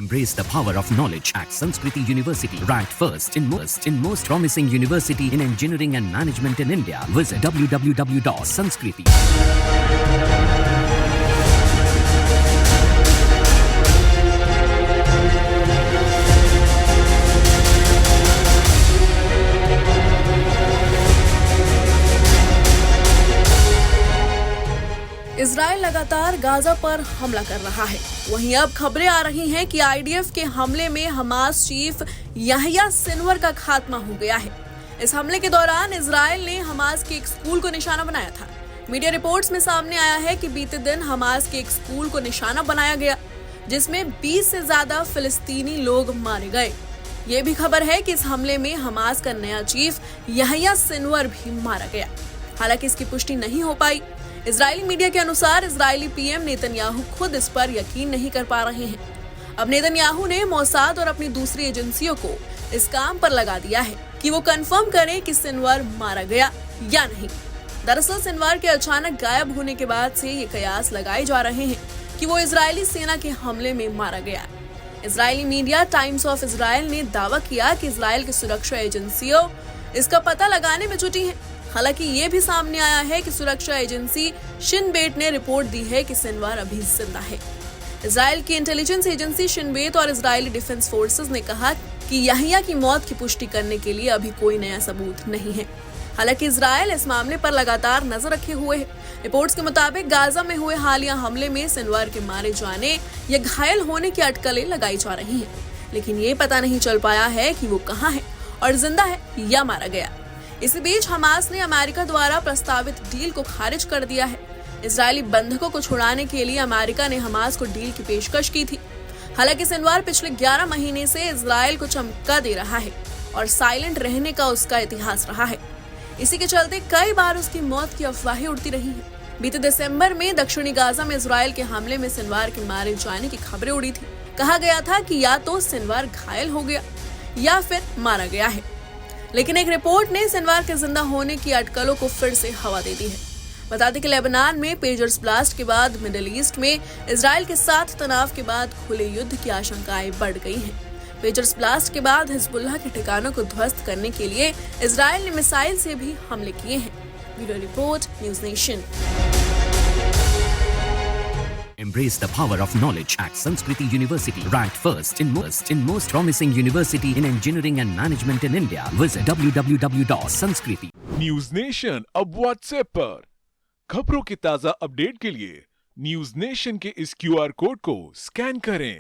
Embrace the power of knowledge at Sanskriti University. Ranked first in most promising university in engineering and management in India. Visit www.sanskriti. Israel लगातार Gaza पर हमला कर रहा है। वहीं अब खबरें आ रही हैं कि आईडीएफ के हमले में हमास चीफ याह्या सिनवर का खात्मा हो गया है। इस हमले के दौरान इजराइल ने हमास के एक स्कूल को निशाना बनाया था। मीडिया रिपोर्ट्स में सामने आया है कि बीते दिन हमास के एक स्कूल को निशाना बनाया गया, जिसमें 20 से ज्यादा फिलिस्तीनी लोग मारे गए। ये भी खबर है कि इस हमले में हमास का नया चीफ याह्या सिनवर भी मारा गया। हालांकि इसकी पुष्टि नहीं हो पाई। इजरायली मीडिया के अनुसार इजरायली पीएम नेतन्याहू खुद इस पर यकीन नहीं कर पा रहे हैं। अब नेतन्याहू ने मोसाद और अपनी दूसरी एजेंसियों को इस काम पर लगा दिया है कि वो कंफर्म करें कि सिनवर मारा गया या नहीं। दरअसल सिनवर के अचानक गायब होने के बाद से ये कयास लगाए जा रहे हैं कि वो इजरायली सेना के हमले में मारा गया। Israeli media times of Israel ने दावा किया कि इजराइल की सुरक्षा एजेंसियों इसका पता लगाने में जुटी हैं। हालांकि ये भी सामने आया है कि सुरक्षा एजेंसी शिन बेट ने रिपोर्ट दी है कि सिनवर अभी जिंदा है। इजराइल की इंटेलिजेंस एजेंसी शिन बेट और इजरायली डिफेंस फोर्सेस ने कहा कि याह्या की मौत की पुष्टि करने के लिए अभी कोई नया सबूत नहीं है। हालांकि इजराइल इस मामले पर लगातार नजर रखे हुए है। रिपोर्ट्स के मुताबिक गाजा में हुए हालिया हमले में सिनवर के मारे जाने या घायल होने की अटकलें लगाई जा रही है, लेकिन ये पता नहीं चल पाया है कि वो कहाँ है और जिंदा है या मारा गया। इसी बीच हमास ने अमेरिका द्वारा प्रस्तावित डील को खारिज कर दिया है। इजरायली बंधकों को छुड़ाने के लिए अमेरिका ने हमास को डील की पेशकश की थी। हालांकि सिनवर पिछले 11 महीने से इजरायल को चमका दे रहा है और साइलेंट रहने का उसका इतिहास रहा है। इसी के चलते कई बार उसकी मौत की अफवाहें उड़ती रही हैं। बीते दिसंबर में दक्षिणी गाजा में इजरायल के हमले में सिनवर के मारे जाने की खबरें उड़ी थी। कहा गया था कि या तो सिनवर घायल हो गया या फिर मारा गया है, लेकिन एक रिपोर्ट ने सिनवर के जिंदा होने की अटकलों को फिर से हवा दे दी है। बता दें कि लेबनान में पेजर्स ब्लास्ट के बाद मिडिल ईस्ट में इजराइल के साथ तनाव के बाद खुले युद्ध की आशंकाएं बढ़ गई हैं। पेजर्स ब्लास्ट के बाद हिजबुल्लाह के ठिकानों को ध्वस्त करने के लिए इजराइल ने मिसाइल से भी हमले किए हैं। Bureau report, news nation. Embrace the power of knowledge at Sanskriti University. Ranked first in most promising university in engineering and management in India. Visit www.sanskriti. News nation अब व्हाट्सएप पर खबरों की ताजा अपडेट के लिए न्यूज नेशन के इस QR code को स्कैन करें।